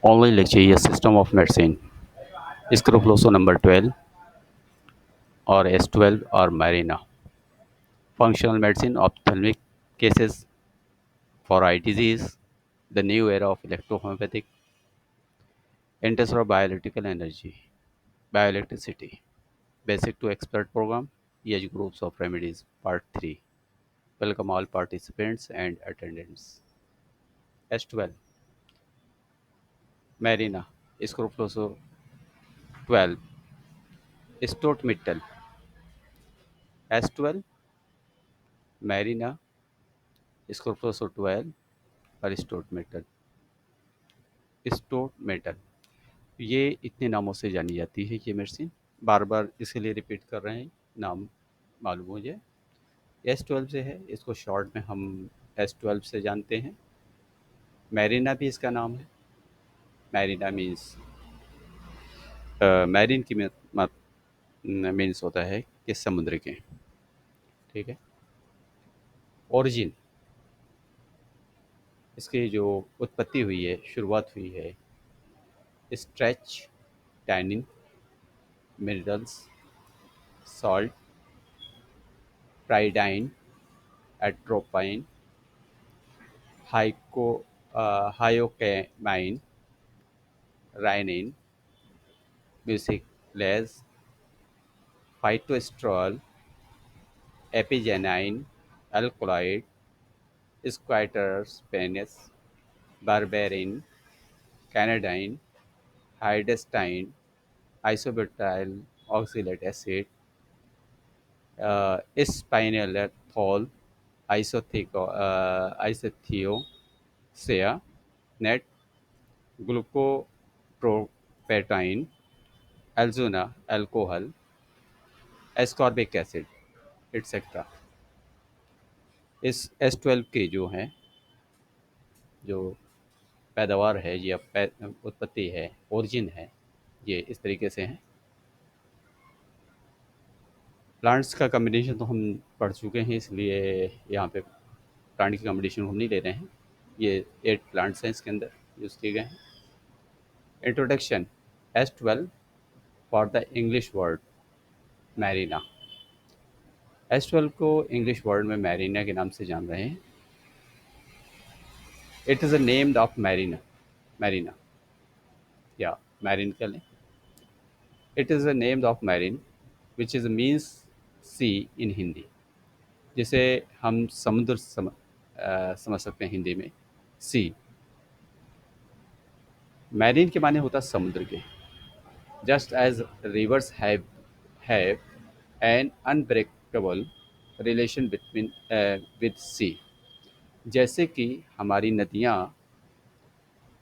Only lecture system of medicine. Scrofloso number 12 or S12 or Marina. Functional medicine, ophthalmic cases for eye disease, the new era of electrohomeopathic, enters of bioelectrical energy, bioelectricity, basic to expert program, age groups of remedies, part 3. Welcome all participants and attendants. S12, Marina, Scrofloso 12, Stott Mittel, S12, Marina, Scrofloso 12 और state metal. State metal ये इतने नामों से जानी जाती है ये medicine. बार बार इसलिए रिपीट कर रहे हैं, नाम मालूम हो जाए। S12 से है, इसको शॉर्ट में हम S12 से जानते हैं। मैरिना भी इसका नाम है। मैरिना मीन्स मैरिन की मीन्स होता है कि समुद्र के। ठीक है। ओरिजिन, इसकी जो उत्पत्ति हुई है, शुरुआत हुई है, starch, tannin, minerals, salt, pyridine, atropine, हाइको हायोकेमाइन, राइनिन, म्यूसिकलेज, फाइटोस्ट्रॉल, एपिजेनाइन, अल्कोलाइड, स्क्वाटरस्पेनिस, berberine, canadine, hydrastine, isobutyl oxalate acid, स्पाइनोलेथोल, आइसोथियोसेया, नेट, ग्लूकोप्रोपेटाइन, एल्जुना अल्कोहल, एस्कॉर्बिक एसिड, एट्सेट्रा। इस S12 के जो हैं, जो पैदावार है या उत्पत्ति है, ओरिजिन है, ये इस तरीके से हैं। प्लांट्स का कॉम्बिनेशन तो हम पढ़ चुके हैं, इसलिए यहाँ पे प्लांट की कॉम्बिनेशन हम नहीं ले रहे हैं। ये 8 प्लांट्स हैं इसके अंदर यूज़ किए गए हैं। Introduction, S12 for the English word Marina. S12 को इंग्लिश वर्ड में मैरिना के नाम से जान रहे हैं। It is a named of marina, marina या मैरिन का लें। It is a named of marine which is means sea in Hindi, जिसे हम समुद्र समझ सकते हैं हिंदी में। सी, मैरीन के माने होता समुद्र के। Just as rivers have an unbreakable relation between with sea, जैसे कि हमारी नदियाँ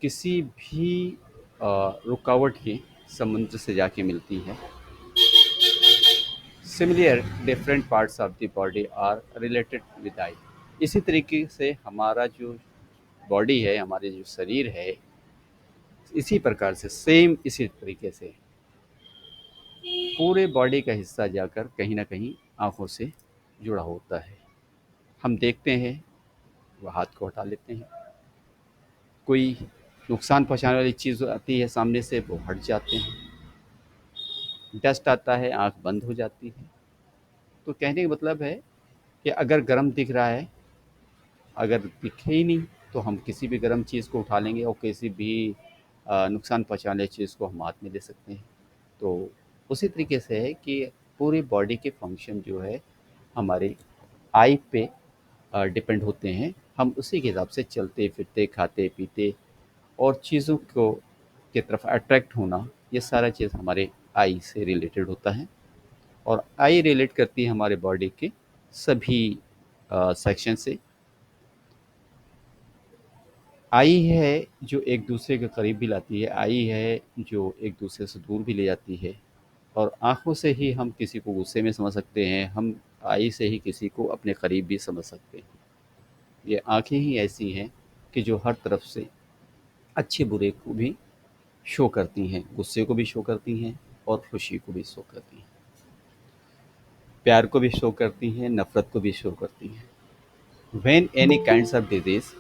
किसी भी रुकावट की समुद्र से जाके मिलती हैं। Similar different parts of the body are related with eye. इसी तरीके से हमारा जो बॉडी है, हमारे जो शरीर है, इसी प्रकार से सेम इसी तरीके से पूरे बॉडी का हिस्सा जाकर कहीं ना कहीं आँखों से जुड़ा होता है। हम देखते हैं, वह हाथ को हटा लेते हैं, कोई नुकसान पहुंचाने वाली चीज़ आती है सामने से, वो हट जाते हैं, डस्ट आता है, आँख बंद हो जाती है। तो कहने का मतलब है कि अगर गर्म दिख रहा है, अगर दिखे ही नहीं, तो हम किसी भी गर्म चीज़ को उठा लेंगे और किसी भी नुकसान पहुंचाने वाली चीज़ को हम हाथ में ले सकते हैं। तो उसी तरीके से है कि पूरी बॉडी के फंक्शन जो है हमारे आई पे डिपेंड होते हैं। हम उसी के हिसाब से चलते फिरते, खाते पीते और चीज़ों को की तरफ अट्रैक्ट होना, ये सारा चीज़ हमारे आई से रिलेटेड होता है। और आई रिलेट करती है हमारे बॉडी के सभी सेक्शन से। आई है जो एक दूसरे के करीब भी लाती है, आई है जो एक दूसरे से दूर भी ले जाती है। और आँखों से ही हम किसी को गुस्से में समझ सकते हैं, हम आई से ही किसी को अपने करीब भी समझ सकते हैं। ये आँखें ही ऐसी हैं कि जो हर तरफ से अच्छे बुरे को भी शो करती हैं, गुस्से को भी शो करती हैं और खुशी को भी शो करती हैं, प्यार को भी शो करती हैं, नफ़रत को भी शो करती हैं। When any kinds of disease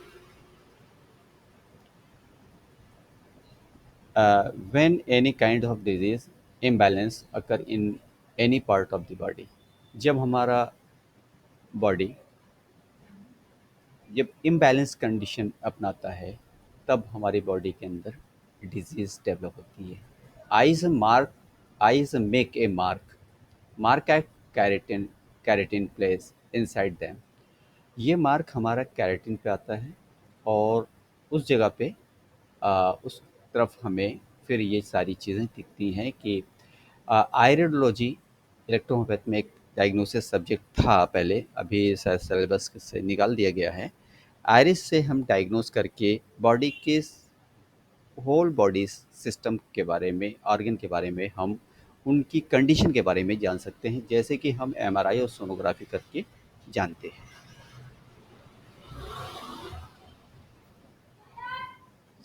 when any kind of disease imbalance occur in any part of the body. जब हमारा बॉडी जब इम्बैलेंस कंडीशन अपनाता है, तब हमारी बॉडी के अंदर डिजीज़ डेवलप होती है। Eyes mark eyes make a mark at keratin keratin place inside them. ये मार्क हमारा कैरेटिन पे आता है और उस जगह पे उस तरफ हमें फिर ये सारी चीज़ें दिखती हैं कि आयरडोलॉजी इलेक्ट्रोहोम्योपैथ में एक डायग्नोसिस सब्जेक्ट था पहले, अभी शायद सिलेबस से निकाल दिया गया है। आयरिस से हम डायग्नोस करके बॉडी के होल बॉडी सिस्टम के बारे में, ऑर्गन के बारे में हम उनकी कंडीशन के बारे में जान सकते हैं, जैसे कि हम एमआरआई और सोनोग्राफी करके जानते हैं।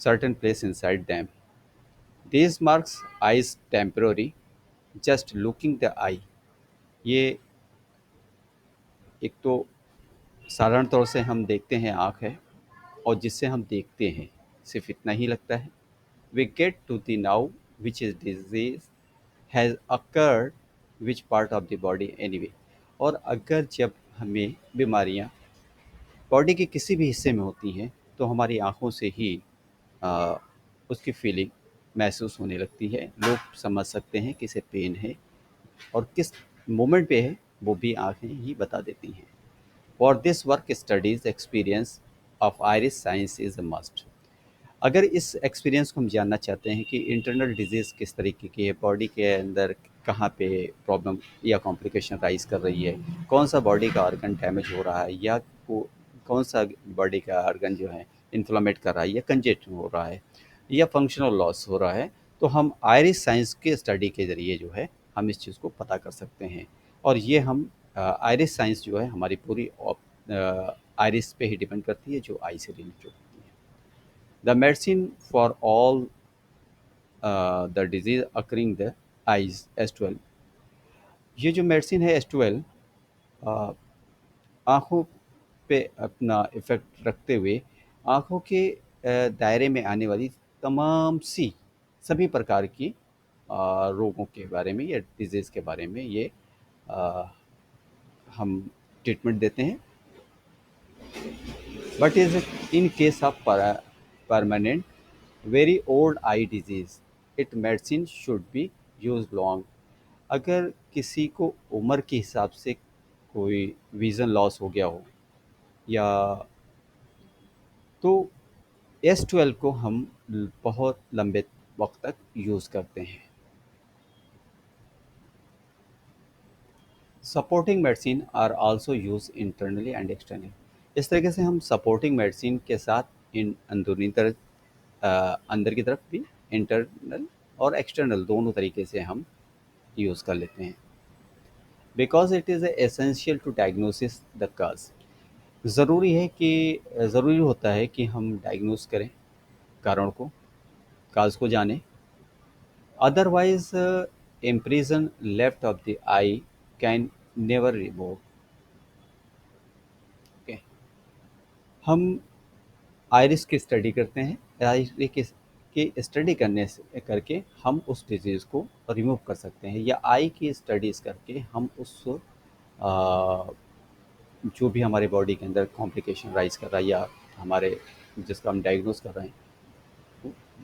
Certain place inside them, these marks eyes temporary just looking the eye. ये एक तो साधारण तौर से हम देखते हैं आँख है, और जिससे हम देखते हैं सिर्फ इतना ही लगता है। We get to the now which is disease has occurred which part of the body anyway. और अगर जब हमें बीमारियां बॉडी के किसी भी हिस्से में होती हैं, तो हमारी आँखों से ही आ, उसकी फीलिंग महसूस होने लगती है। लोग समझ सकते हैं किसे पेन है और किस मोमेंट पे है, वो भी आँखें ही बता देती हैं। For this work studies experience of iris science is a must. अगर इस एक्सपीरियंस को हम जानना चाहते हैं कि इंटरनल डिजीज़ किस तरीके की है, बॉडी के अंदर कहाँ पे प्रॉब्लम या कॉम्प्लिकेशन राइज कर रही है, कौन सा बॉडी का ऑर्गन डैमेज हो रहा है, या कौन सा बॉडी का ऑर्गन जो है इन्फ्लामेट कर रहा है या कंजेस्ट हो रहा है या फंक्शनल लॉस हो रहा है, तो हम आयरिस साइंस के स्टडी के ज़रिए जो है हम इस चीज़ को पता कर सकते हैं। और ये हम आयरिस साइंस जो है हमारी पूरी आयरिस पे ही डिपेंड करती है, जो आई से रिलेटेड होती है। The medicine for all the disease occurring the eyes S12। ये जो मेडिसिन है S12 आँखों पे अपना इफ़ेक्ट रखते हुए आँखों के दायरे में आने वाली तमाम सी सभी प्रकार की रोगों के बारे में या डिजीज़ के बारे में ये अ, हम ट्रीटमेंट देते हैं। But is in case of permanent very old eye disease it medicine should be use long. अगर किसी को उम्र के हिसाब से कोई विज़न लॉस हो गया हो, या तो S12 को हम बहुत लंबे वक्त तक यूज़ करते हैं। Supporting medicine are also use internally and externally. इस तरीके से हम सपोर्टिंग मेडिसिन के साथ इन अंदरूनी तरफ अंदर की तरफ भी इंटरनल और एक्सटर्नल दोनों तरीके से हम यूज़ कर लेते हैं। Because it is essential to diagnosis the cause. ज़रूरी है कि ज़रूरी होता है कि हम डायग्नोस करें कारण को, काज को जानें। Otherwise impression left of the I can never remove. Okay, हम आइरिस की स्टडी करते हैं। आइरिस की स्टडी करने से करके हम उस डिजीज़ को रिमूव कर सकते हैं, या आई की स्टडीज़ करके हम उस जो भी हमारे बॉडी के अंदर कॉम्प्लिकेशन राइज कर रहा है या हमारे जिसका हम डायग्नोस कर रहे हैं,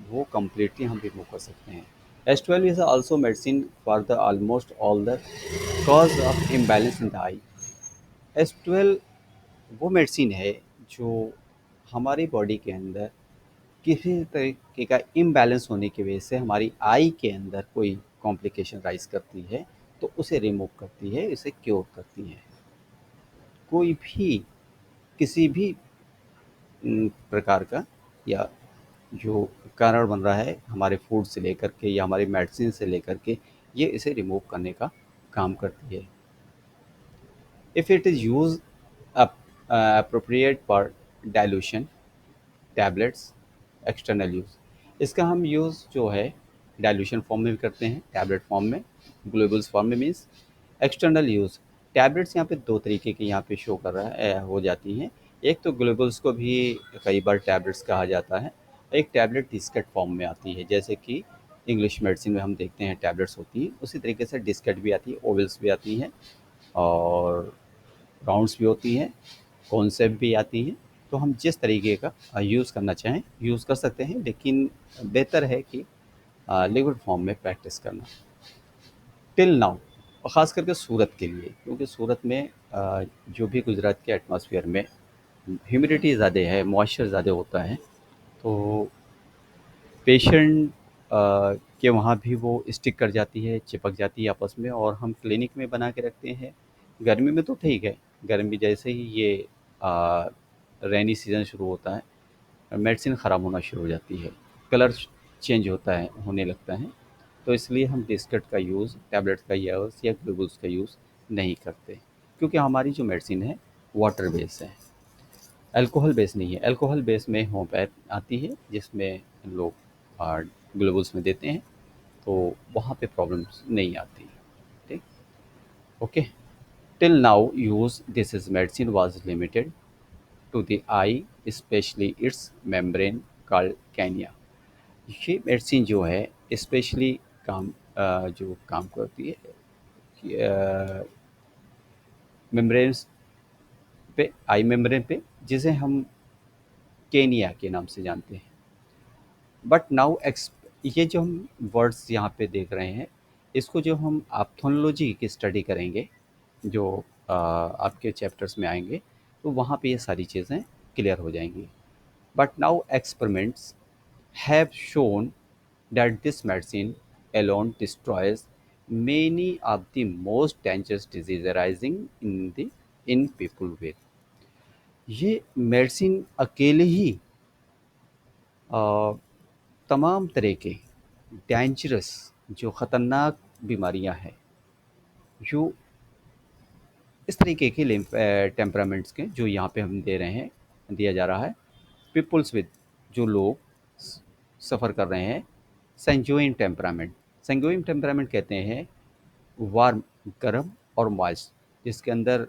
वो कम्प्लीटली हम रिमूव कर सकते हैं। S12 is also medicine for the almost all the cause of imbalance in the I. S12 वो मेडिसिन है जो हमारी बॉडी के अंदर किसी तरीके का इम्बैलेंस होने की वजह से हमारी आई के अंदर कोई कॉम्प्लिकेशन राइज करती है, तो उसे रिमूव करती है, इसे क्योर करती है। कोई भी किसी भी प्रकार का या जो कारण बन रहा है हमारे फूड से लेकर के या हमारी मेडिसिन से लेकर के, ये इसे रिमूव करने का काम करती है। If it is use appropriate for dilution tablets external use. इसका हम यूज़ जो है डाइल्यूशन फॉर्म में भी करते हैं, टैबलेट फॉर्म में, ग्लोबल्स फॉर्म में मीन्स। एक्सटर्नल यूज़ टैबलेट्स यहाँ पे दो तरीके की यहाँ पे शो कर रहा है हो जाती हैं। एक तो ग्लोबल्स को भी कई बार टैबलेट्स कहा जाता है, एक टैबलेट डिस्केट फॉर्म में आती है, जैसे कि इंग्लिश मेडिसिन में हम देखते हैं टैबलेट्स होती हैं, उसी तरीके से डिस्केट भी आती है, ओवल्स भी आती हैं और राउंड्स भी होती हैं, कॉन्सेप्ट भी आती हैं। तो हम जिस तरीके का यूज़ करना चाहें यूज़ कर सकते हैं, लेकिन बेहतर है कि लिक्विड फॉर्म में प्रैक्टिस करना टिल नाउ, और ख़ास करके सूरत के लिए, क्योंकि सूरत में जो भी गुजरात के एटमॉस्फेयर में ह्यूमिडिटी ज़्यादा है, मॉइस्चर ज़्यादा होता है, तो पेशेंट के वहाँ भी वो स्टिक कर जाती है, चिपक जाती है आपस में, और हम क्लिनिक में बना के रखते हैं। गर्मी में तो ठीक है, गर्मी जैसे ही ये रेनी सीज़न शुरू होता है, मेडिसिन ख़राब होना शुरू हो जाती है, कलर चेंज होता है, होने लगता है। तो इसलिए हम डिस्केट का यूज़, टैबलेट का यूज़ या ग्लूकोज का यूज़ नहीं करते, क्योंकि हमारी जो मेडिसिन है वाटर बेस है, अल्कोहल बेस नहीं है। अल्कोहल बेस में होम्योपैथ आती है, जिसमें लोग ग्लूकोज में देते हैं, तो वहाँ पे प्रॉब्लम्स नहीं आती। ठीक, okay. Till now use this is medicine was limited to the eye, specially its membrane called cornea. ये मेडिसिन जो है स्पेशली जो काम करती है मेम्ब्रेन्स पे, आई मेम्ब्रेन पे, जिसे हम केनिया के नाम से जानते हैं। बट नाउ ये जो हम वर्ड्स यहाँ पे देख रहे हैं, इसको जो हम ऑप्थेल्मोलॉजी की स्टडी करेंगे, जो आपके चैप्टर्स में आएंगे, तो वहाँ पे ये सारी चीज़ें क्लियर हो जाएंगी। But now experiments have shown that this medicine alone destroys many of the most dangerous disease arising in people with। ये मेडिसिन अकेले ही अ, तमाम तरह के डेंजरस, जो ख़तरनाक बीमारियां हैं, जो इस तरीके के टेम्परामेंट्स के जो यहाँ पे हम दे रहे हैं, दिया जा रहा है पीपल्स विद, जो लोग सफ़र कर रहे हैं सेंजुइन टेम्परामेंट। सेंजुइन टेम्परामेंट कहते हैं वार्म, गर्म और मॉइस्ट, जिसके अंदर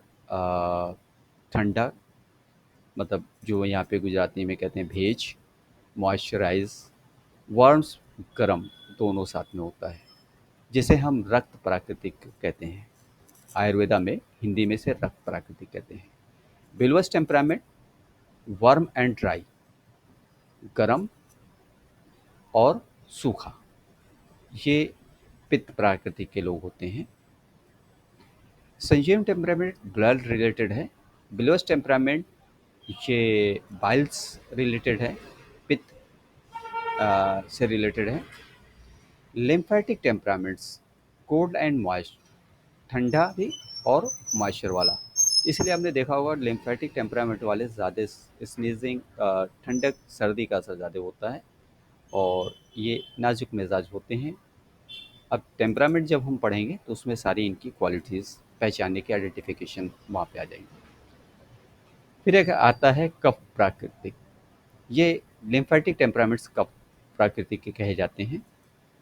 ठंडा, मतलब जो यहाँ पे गुजराती में कहते हैं भेज, मॉइस्चराइज, वार्म्स, गर्म, दोनों साथ में होता है, जिसे हम रक्त प्राकृतिक कहते हैं। आयुर्वेदा में हिंदी में से रक्त प्राकृतिक कहते हैं। बिलवस टेम्परामेंट वार्म एंड ड्राई, गर्म और सूखा, ये पित्त प्राकृतिक के लोग होते हैं। संजीव टेम्परामेंट ब्लड रिलेटेड है। बिलोस टेम्परामेंट ये बाइल्स रिलेटेड है, पित्त से रिलेटेड है। Lymphatic temperaments cold and moist, ठंडा भी और मॉइस्चर वाला। इसलिए आपने देखा होगा लिम्फेटिक टेम्परामेंट वाले ज़्यादा स्नीजिंग, ठंडक सर्दी का असर ज़्यादा होता है, और ये नाजुक मिजाज होते हैं। अब टेम्परामेंट जब हम पढ़ेंगे तो उसमें सारी इनकी क्वालिटीज़ पहचानने की, आइडेंटिफिकेशन वहाँ पे आ जाएंगी। फिर एक आता है कफ प्राकृतिक। ये लिम्फेटिक टेम्परामेंट्स कफ प्राकृतिक के कहे जाते हैं,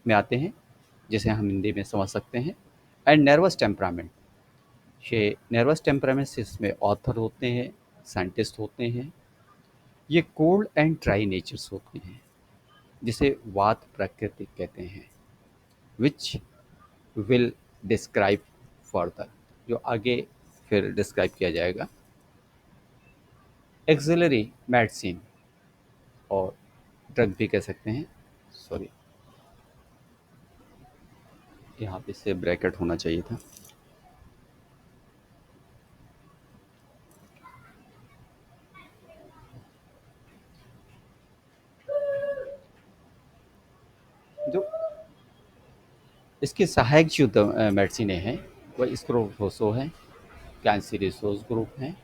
में आते हैं, जिसे हम हिंदी में समझ सकते हैं। एंड नर्वस टेम्परामेंट, ये नर्वस टेम्परामेंट्स, इसमें ऑथर होते हैं, साइंटिस्ट होते हैं। ये कोल्ड एंड ड्राई नेचर्स होते हैं, जिसे वात प्राकृतिक कहते हैं, विच विल डिस्क्राइब फर्दर, जो आगे फिर डिस्क्राइब किया जाएगा। एक्सिलरी मेडिसिन और ड्रग भी कह सकते हैं, सॉरी, यहाँ पे से ब्रैकेट होना चाहिए था। जो इसकी सहायक जो मेडिसिन हैं, वह स्क्रोफोसो है, कैंसिरिसोस ग्रुप है,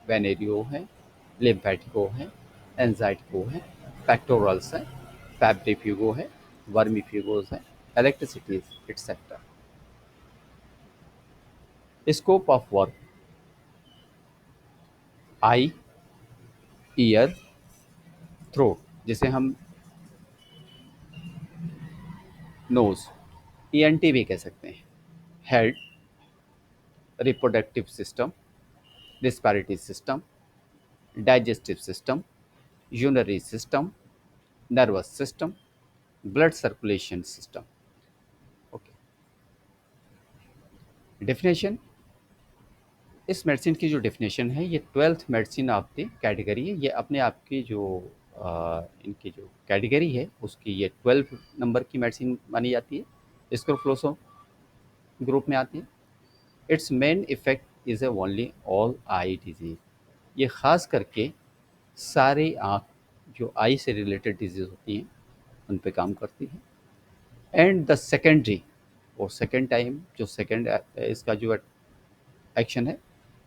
वेनेरियो है, लिम्फेटिको है, एंजाइटिको है, पेक्टोरल्स है, फैब्रिफ्यूगो है, वर्मीफ्यूगोस है, electricities etcetera. Scope of work: eye, ear, throat, जिसे हम नोज, ईएनटी भी कह सकते हैं, head, reproductive system, respiratory system, digestive system, urinary system, nervous system, blood circulation system. Okay, definition, इस मेडिसिन की जो डेफिनेशन है ये 12th medicine of the category है। ये अपने आप की जो इनकी जो कैटेगरी है उसकी ये 12 नंबर की मेडिसिन मानी जाती है। स्क्रोफ्लोसो ग्रुप में आती है। It's main effect is A only all eye disease. ये ख़ास करके सारी आँख जो आई से रिलेटेड डिजीज़ होती हैं उन पे काम करती है। एंड द सेकेंडरी, और सेकेंड टाइम जो सेकेंड इसका जो एक्शन है,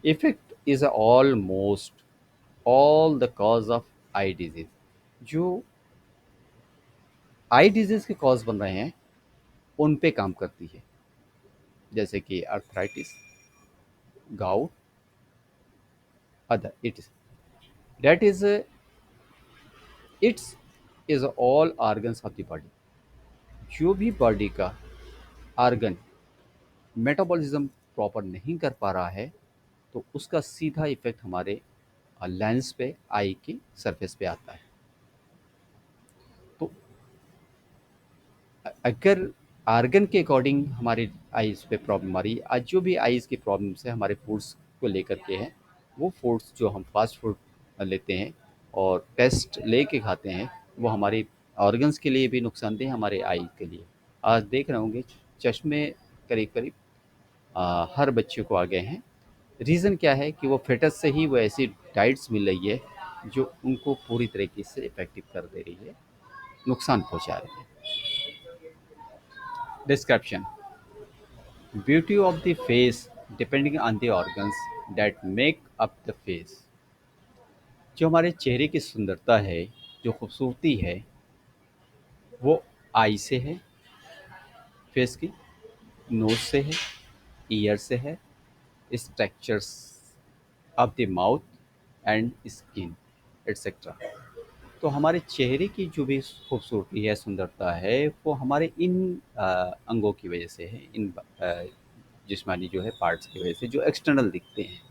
effect is almost all the cause of eye disease. जो आई डिजीज के कॉज बन रहे हैं उन पे काम करती है, जैसे कि arthritis, gout, other it is that is it's is all organs of the body. जो भी बॉडी का ऑर्गन मेटाबॉलिज्म प्रॉपर नहीं कर पा रहा है तो उसका सीधा इफेक्ट हमारे लेंस पे, आई की सरफेस पे आता है। तो अगर आर्गन के अकॉर्डिंग हमारे आइज़ पे प्रॉब्लम आ रही है, आज जो भी आइज़ की प्रॉब्लम्स है हमारे फूड्स को लेकर के हैं, वो फूड्स जो हम फास्ट फूड लेते हैं और टेस्ट लेके खाते हैं वो हमारे ऑर्गन्स के लिए भी नुकसानदेह है, हमारे आई के लिए। आज देख रहे होंगे चश्मे करीब करीब हर बच्चे को आ गए हैं। रीज़न क्या है कि वो फेटस से ही वो ऐसी डाइट्स मिल रही है जो उनको पूरी तरीके से इफेक्टिव कर दे रही है, नुकसान पहुंचा रही है। Description, beauty of the face depending on the organs that make up the face। जो हमारे चेहरे की सुंदरता है, जो खूबसूरती है, वो आई से है, फेस की, नोज से है, ईयर से है, structures of the mouth and skin etcetera. तो हमारे चेहरे की जो भी खूबसूरती है, सुंदरता है, वो हमारे इन अंगों की वजह से है, इन जिस्मानी जो है पार्ट्स की वजह से जो एक्सटर्नल दिखते हैं।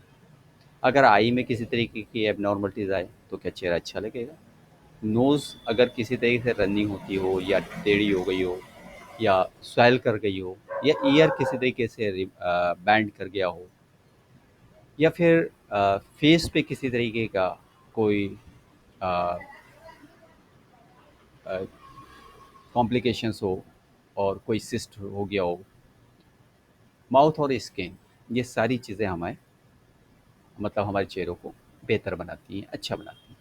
अगर आई में किसी तरीके की एबनॉर्मलिटीज़ आए तो क्या चेहरा अच्छा लगेगा? नोज़ अगर किसी तरीके से रनिंग होती हो या टेढ़ी हो गई हो या स्वेल कर गई हो या ईयर किसी तरीके से बैंड कर गया हो या फिर फेस पे किसी तरीके का कोई कॉम्प्लिकेशंस हो और कोई सिस्ट हो गया हो, माउथ और स्किन, ये सारी चीज़ें हमें मतलब हमारे चेहरों को बेहतर बनाती हैं, अच्छा बनाती हैं।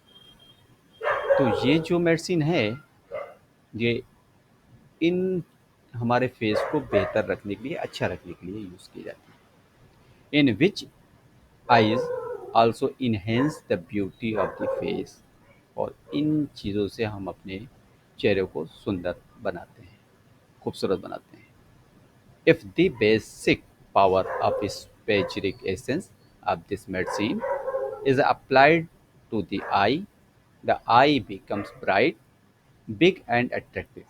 तो ये जो मेडिसिन है ये इन हमारे फेस को बेहतर रखने के लिए, अच्छा रखने के लिए यूज़ की जाती है। In which eyes also enhance the beauty of the face. और इन चीज़ों से हम अपने चेहरे को सुंदर बनाते हैं, खूबसूरत बनाते हैं। If the basic power of spagyric essence of this medicine is applied to the eye becomes bright, big and attractive।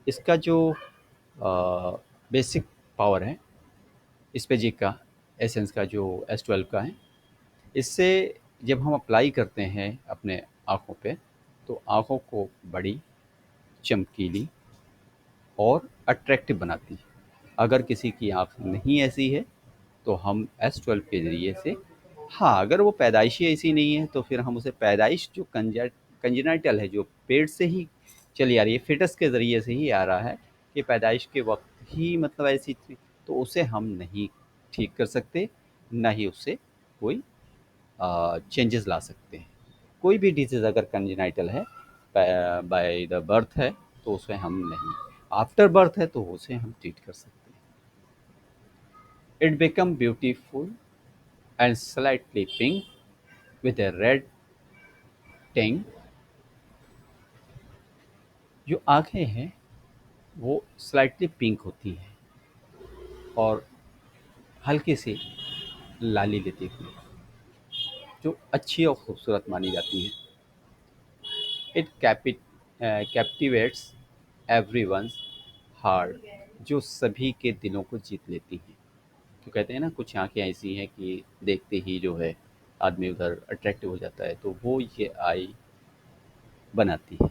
इसका जो बेसिक पावर है स्पेजिक का, एसेंस का जो S12 का है, इससे जब हम अप्लाई करते हैं अपने आँखों पे तो आँखों को बड़ी, चमकीली और अट्रैक्टिव बनाती है। अगर किसी की आँख नहीं ऐसी है तो हम S12 के ज़रिए से, हाँ, अगर वो पैदाइशी ऐसी नहीं है तो फिर हम उसे पैदाइश जो कंजेनाइटल है, जो पेट से ही चली आ रही है, फ़िटस के ज़रिए से ही आ रहा है कि पैदाइश के वक़्त ही मतलब ऐसी थी, तो उसे हम नहीं ठीक कर सकते, ना ही उससे कोई चेंजेस ला सकते हैं। कोई भी डिज़ीज़ अगर कंजेनाइटल है, बाय द बर्थ है, तो उसे हम नहीं, आफ्टर बर्थ है तो उसे हम ट्रीट कर सकते हैं। It become beautiful and slightly pink with a red टिंग। जो आँखें हैं वो स्लाइटली पिंक होती हैं और हल्की सी लाली लेती हुई, जो अच्छी और खूबसूरत मानी जाती हैं। It कैप्टिवेट्स everyone's heart. जो सभी के दिलों को जीत लेती हैं। तो कहते हैं ना कुछ आँखें ऐसी हैं कि देखते ही जो है आदमी उधर अट्रैक्टिव हो जाता है, तो वो ये आई बनाती है।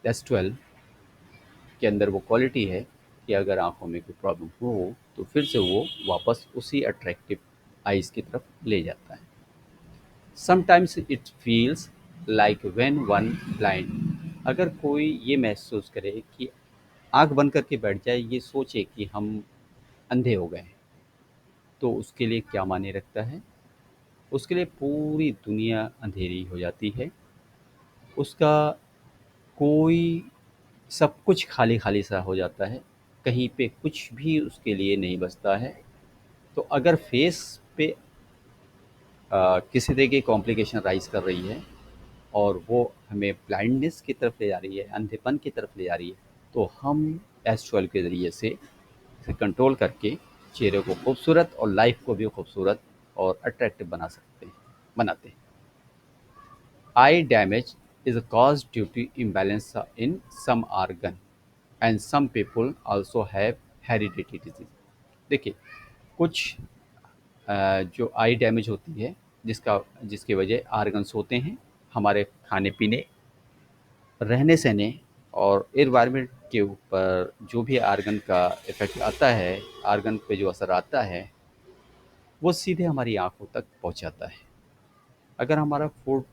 S12 के अंदर वो क्वालिटी है कि अगर आँखों में कोई प्रॉब्लम हो, तो फिर से वो वापस उसी अट्रैक्टिव आइज़ की तरफ ले जाता है। Sometimes it feels like when one blind, अगर कोई ये महसूस करे कि आँख बंद करके बैठ जाए, ये सोचे कि हम अंधे हो गए हैं, तो उसके लिए क्या मायने रखता है? उसके लिए पूरी दुनिया अंधेरी हो जाती है। उसका कोई सब कुछ खाली-खाली सा हो जाता है। कहीं पे कुछ भी उसके लिए नहीं बचता है। तो अगर फेस पे किसी तरह की कॉम्प्लिकेशन राइज़ कर रही है और वो हमें ब्लाइंडनेस की तरफ ले जा रही है, अंधेपन की तरफ ले जा रही है, तो हम S12 के ज़रिए से इसे कंट्रोल करके चेहरे को खूबसूरत और लाइफ को भी खूबसूरत और अट्रैक्टिव बनाते हैं। Eye damage is caused due to imbalance in some organ and some people also have hereditary disease। देखिए, कुछ जो आई डैमेज होती है, जिसकी वजह आर्गन्स होते हैं, हमारे खाने पीने, रहने सहने और एनवायरनमेंट के ऊपर जो भी आर्गन का इफ़ेक्ट आता है, आर्गन पे जो असर आता है, वो सीधे हमारी आँखों तक पहुँच जाता है। अगर हमारा फूड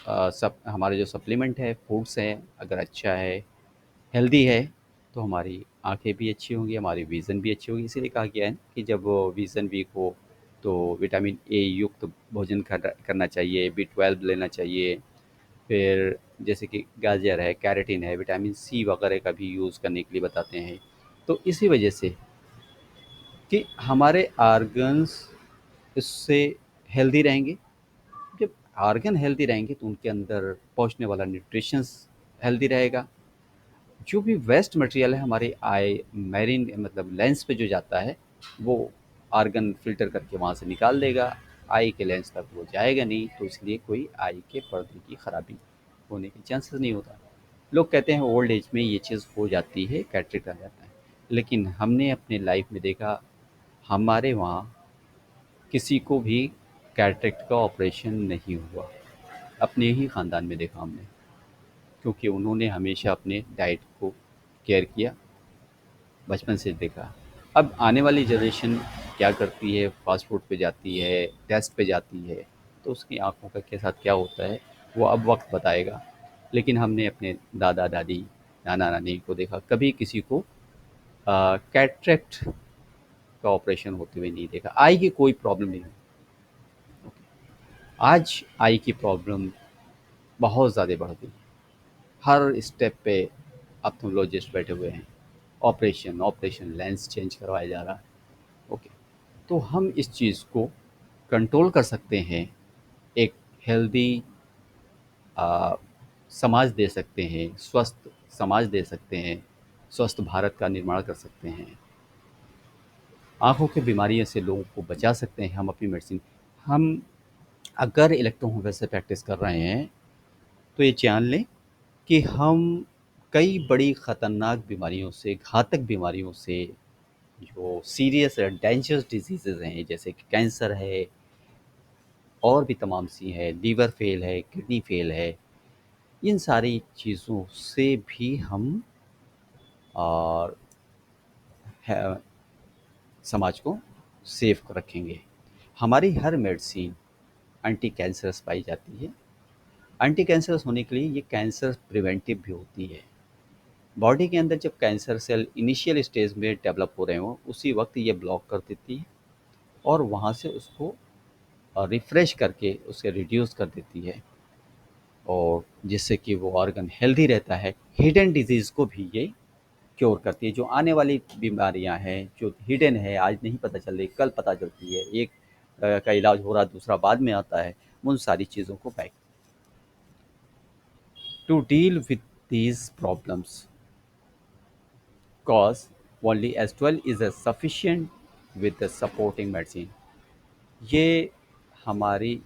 सब हमारे जो सप्लीमेंट है, फूड्स हैं, अगर अच्छा है, हेल्दी है, तो हमारी आँखें भी अच्छी होंगी, हमारी विज़न भी अच्छी होगी। इसीलिए कहा गया है कि जब विज़न वीक हो, तो विटामिन ए युक्त भोजन करना चाहिए, बी12 लेना चाहिए। फिर जैसे कि गाजर है, कैरोटीन है, विटामिन सी वगैरह का भी यूज़ करने के लिए बताते हैं। तो इसी वजह से कि हमारे ऑर्गन्स इससे हेल्दी रहेंगे। जब ऑर्गन हेल्दी रहेंगे, तो उनके अंदर पहुँचने वाला न्यूट्रिशंस हेल्दी रहेगा। जो भी वेस्ट मटेरियल है हमारे आई मैरिन मतलब लेंस पे जो जाता है, वो आर्गन फ़िल्टर करके वहाँ से निकाल देगा। आई के लेंस तक वो जाएगा नहीं, तो इसलिए कोई आई के पर्दे की खराबी होने के चांसेस नहीं होता। लोग कहते हैं ओल्ड एज में ये चीज़ हो जाती है, कैटरेक्ट आ जाता है, लेकिन हमने अपने लाइफ में देखा, हमारे वहाँ किसी को भी कैटरेक्ट का ऑपरेशन नहीं हुआ। अपने ही ख़ानदान में देखा हमने, क्योंकि उन्होंने हमेशा अपने डाइट को केयर किया, बचपन से देखा। अब आने वाली जनरेशन क्या करती है, फ़ास्ट फूड पे जाती है, टेस्ट पे जाती है, तो उसकी आँखों का के साथ क्या होता है, वो अब वक़्त बताएगा। लेकिन हमने अपने दादा-दादी, नाना-नानी को देखा, कभी किसी को कैटरेक्ट का ऑपरेशन होते हुए नहीं देखा। आई की कोई प्रॉब्लम नहीं हुई। आज आई की प्रॉब्लम बहुत ज़्यादा बढ़ गई है। हर स्टेप पे ऑप्थेल्मोलॉजिस्ट बैठे हुए हैं। ऑपरेशन, ऑपरेशन, लेंस चेंज करवाया जा रहा है। ओके, तो हम इस चीज़ को कंट्रोल कर सकते हैं, एक हेल्दी आ, समाज दे सकते हैं, स्वस्थ समाज दे सकते हैं, स्वस्थ भारत का निर्माण कर सकते हैं, आँखों की बीमारियों से लोगों को बचा सकते हैं हम अपनी मेडिसिन। हम अगर इलेक्ट्रोहोमियोपैथी से प्रैक्टिस कर रहे हैं, तो ये जान लें कि हम कई बड़ी ख़तरनाक बीमारियों से, घातक बीमारियों से, जो सीरियस है, डेंजरस डिजीज़ेज़ हैं, जैसे कि कैंसर है और भी तमाम सी हैं, लीवर फेल है, किडनी फेल है, इन सारी चीज़ों से भी हम और है समाज को सेफ रखेंगे। हमारी हर मेडिसिन एंटी कैंसरस पाई जाती है। एंटी कैंसरस होने के लिए ये कैंसर प्रिवेंटिव भी होती है। बॉडी के अंदर जब कैंसर सेल इनिशियल स्टेज में डेवलप हो रहे हों, उसी वक्त ये ब्लॉक कर देती है और वहाँ से उसको रिफ़्रेश करके उसे रिड्यूस कर देती है, और जिससे कि वो ऑर्गन हेल्दी रहता है। हिडन डिजीज़ को भी ये क्योर करती है। जो आने वाली बीमारियां हैं, जो हिडन है, आज नहीं पता चल रही, कल पता चलती है, एक का इलाज हो रहा, दूसरा बाद में आता है, उन सारी चीज़ों को back to deal with these problems, cause only S12 is a sufficient with the supporting medicine। ये हमारी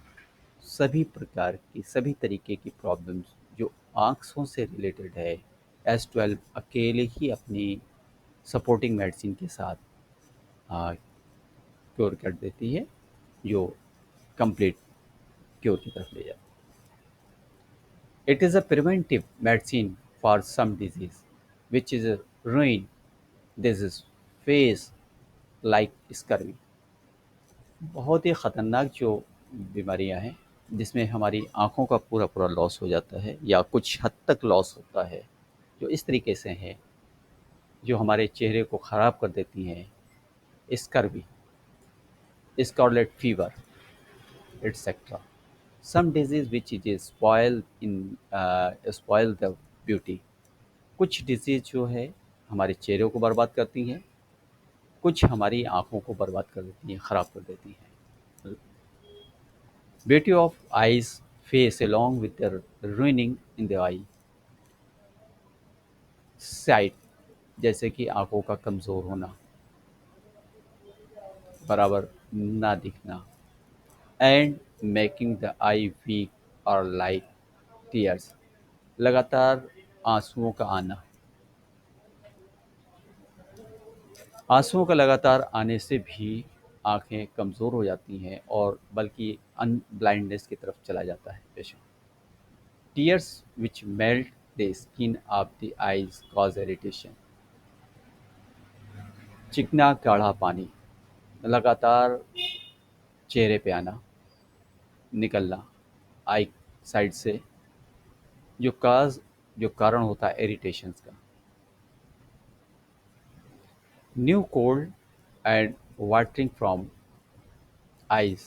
सभी प्रकार की, सभी तरीके की प्रॉब्लम्स जो आँखों से रिलेटेड है, S12 अकेले ही अपनी सपोर्टिंग मेडिसिन के साथ क्योर कर देती है, जो कंप्लीट क्योर की तरफ ले जाती है। It is a preventive medicine for some disease, which is a ruin disease face like scurvy. बहुत ही ख़तरनाक जो बीमारियां हैं जिसमें हमारी आँखों का पूरा पूरा लॉस हो जाता है या कुछ हद तक लॉस होता है, जो इस तरीके से हैं, जो हमारे चेहरे को ख़राब कर देती हैं। Scurvy, scarlet fever, etcetera. Some disease which is spoil the beauty. कुछ डिजीज़ जो है हमारे चेहरे को बर्बाद करती हैं, कुछ हमारी आँखों को बर्बाद कर देती हैं, ख़राब कर देती हैं। Beauty of eyes face along with the ruining in the eyesight, जैसे कि आँखों का कमज़ोर होना, बराबर ना दिखना, and making the eye weak और लाइक टीयर्स, लगातार आंसुओं का आना। आंसुओं का लगातार आने से भी आंखें कमज़ोर हो जाती हैं और बल्कि अन ब्लाइंडनेस की तरफ चला जाता है patient. Tears which melt the skin of the eyes cause irritation. चिकना गाढ़ा पानी लगातार चेहरे पे आना, निकलना आई साइड से, जो कारण होता है इरिटेशंस का। New cold and watering from eyes,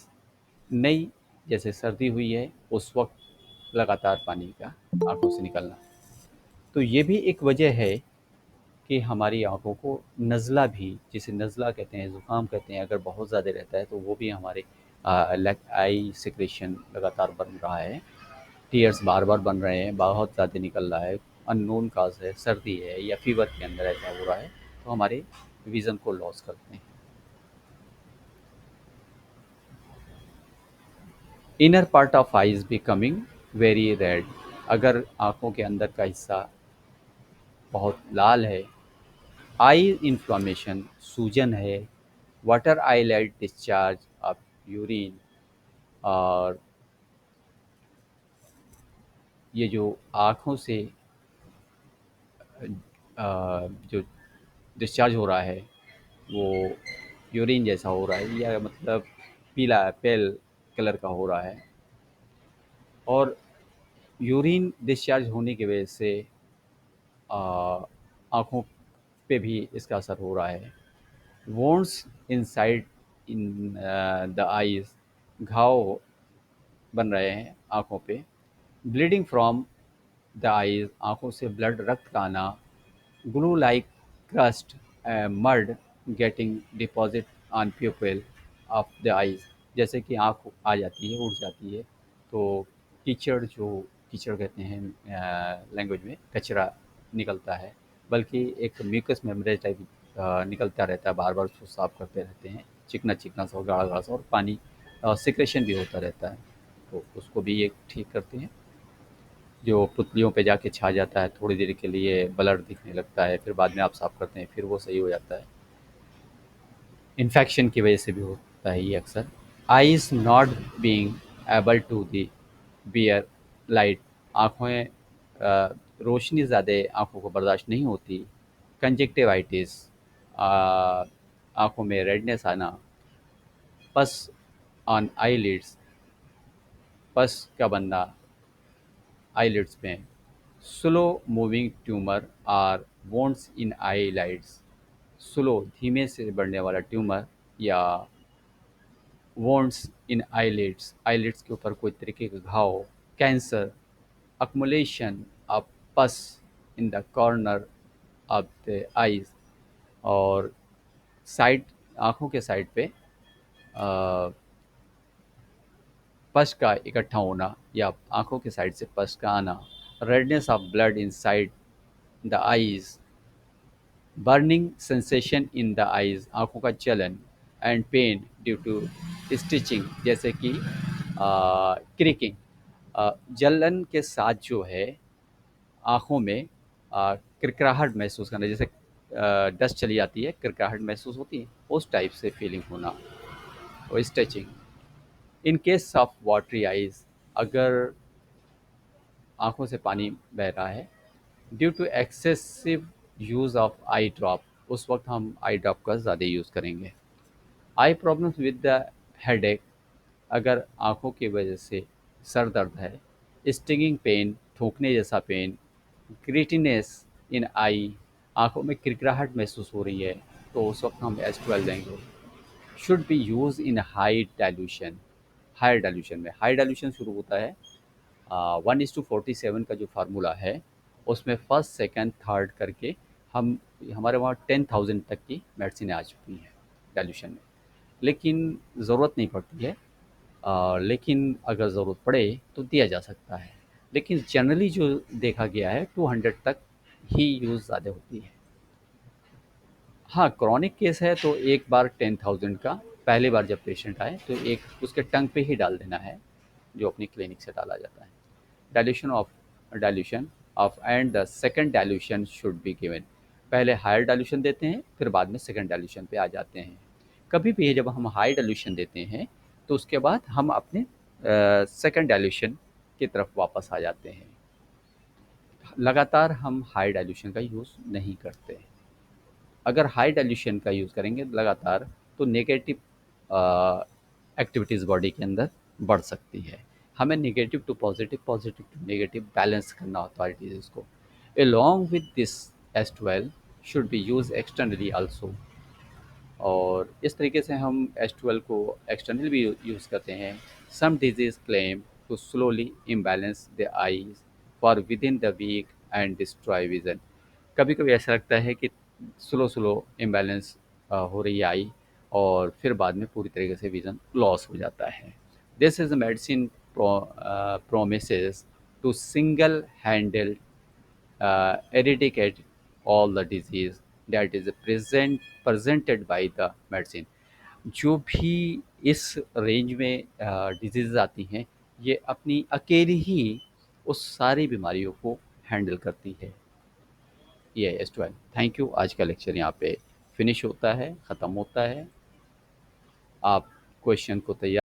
नई जैसे सर्दी हुई है उस वक्त लगातार पानी का आंखों से निकलना। तो ये भी एक वजह है कि हमारी आंखों को नज़ला भी, जिसे नज़ला कहते हैं, ज़ुकाम कहते हैं, अगर बहुत ज़्यादा रहता है तो वो भी हमारे आई सिक्रेशन लगातार बन रहा है, टीयर्स बार बार बन रहे हैं, बहुत ज़्यादा निकल रहा है, अननोन काज है, सर्दी है या फीवर के अंदर ऐसा हो रहा है, तो हमारे विज़न को लॉस करते हैं। Inner part of eyes becoming very red, अगर आंखों के अंदर का हिस्सा बहुत लाल है, आई इन्फ्लामेशन, सूजन है, वाटर आईलाइट डिस्चार्ज ऑफ यूरिन, और ये जो आँखों से जो डिस्चार्ज हो रहा है वो यूरिन जैसा हो रहा है, या मतलब पीला पेल कलर का हो रहा है, और यूरिन डिस्चार्ज होने की वजह से आँखों पे भी इसका असर हो रहा है। वोन्स इनसाइड इन द आईज, घाव बन रहे हैं आँखों पे। ब्लीडिंग फ्रॉम द आईज, आँखों से ब्लड, रक्त का आना। Glue like crust, mud getting deposit on pupil of the eyes, जैसे कि आँख आ जाती है, उड़ जाती है, तो कीचड़, जो कीचड़ कहते हैं लैंग्वेज में, कचरा निकलता है, बल्कि एक म्यूकस मेम्ब्रेन टाइप निकलता रहता है, बार बार उसको साफ करते रहते हैं, चिकना चिकना सा और गाढ़ा गाढ़ा सा, और पानी सिक्रेशन भी होता रहता है, तो उसको भी ये ठीक करते हैं। जो पुतलियों पे जाके छा जाता है, थोड़ी देर के लिए ब्लर दिखने लगता है, फिर बाद में आप साफ़ करते हैं, फिर वो सही हो जाता है। इन्फेक्शन की वजह से भी होता है ये अक्सर। Eyes not being able to the bear light, आँखें रोशनी ज़्यादा आँखों को बर्दाश्त नहीं होती। कंजक्टिवाइटिस, आँखों में रेडनेस आना। पस ऑन आईलिड्स, पस का बनना आईलिड्स में। Slow moving tumour or wens in eyelids, slow धीमे से बढ़ने वाला ट्यूमर या वोन्स इन आईलिड्स, आईलिड्स के ऊपर कोई तरीके का घाव। कैंसर, अक्मुलेशन ऑफ पस in the corner of the eyes, और साइड, आँखों के साइड पे पस का इकट्ठा होना या आँखों के साइड से पस का आना। Redness of blood inside the eyes, burning sensation in the eyes, आँखों का जलन, and pain due to stitching, जैसे कि क्रिकिंग, जलन के साथ जो है आँखों में किरकिराहट महसूस करना, जैसे डस्ट चली जाती है, किरकिराहट महसूस होती है, उस टाइप से फीलिंग होना, और stitching. In case of watery eyes, अगर आँखों से पानी बह रहा है due to excessive use of eye drop, उस वक्त हम आई ड्रॉप का ज़्यादा यूज़ करेंगे। Eye problems with the headache, अगर आँखों की वजह से सर दर्द है, स्टिंगिंग पेन, थूकने जैसा पेन, ग्रीटीनेस इन आई, आँखों में किरकिराहट महसूस हो रही है, तो उस वक्त हम S12 देंगे। Should be use in high dilution, higher dilution में, हाई डाइल्यूशन शुरू होता है 1:47 का जो फार्मूला है, उसमें फर्स्ट सेकंड थर्ड करके हम, हमारे वहाँ 10,000 तक की मेडिसिन आ चुकी हैं डाइल्यूशन में, लेकिन ज़रूरत नहीं पड़ती है। लेकिन अगर ज़रूरत पड़े तो दिया जा सकता है, लेकिन जनरली जो देखा गया है 200 तक ही यूज़ ज़्यादा होती है। हाँ, क्रॉनिक केस है तो एक बार 10,000 का, पहली बार जब पेशेंट आए तो एक उसके टंग पे ही डाल देना है, जो अपनी क्लिनिक से डाला जाता है। Dilution of and the second dilution should be given, पहले हायर डाइल्यूशन देते हैं फिर बाद में सेकंड डाइल्यूशन पे आ जाते हैं। कभी भी जब हम हाई डाइल्यूशन देते हैं तो उसके बाद हम अपने सेकंड डाइल्यूशन की तरफ वापस आ जाते हैं। लगातार हम हाई डाइल्यूशन का यूज़ नहीं करते। अगर हाई डाइल्यूशन का यूज़ करेंगे लगातार तो नेगेटिव एक्टिविटीज़ बॉडी के अंदर बढ़ सकती है। हमें negative to positive, positive to negative balance करना होता है डिजीज़ को। Along with this S12 should be use externally also, और इस तरीके से हम S12 को एक्सटर्नल भी यूज़ करते हैं। Some disease claim to slowly imbalance the eyes for with in the week and destroy vision, कभी कभी ऐसा लगता है कि स्लो स्लो इम्बैलेंस हो रही है आई, और फिर बाद में पूरी तरीके से विज़न लॉस हो जाता है। This is a medicine promises to single handle eradicate all the disease that is presented by the medicine। जो भी इस रेंज में डिजीज़ आती हैं, ये अपनी अकेली ही उस सारी बीमारियों को हैंडल करती है। ये S12। Thank you. आज का लेक्चर यहाँ पे फिनिश होता है, ख़त्म होता है। आप क्वेश्चन को तैयार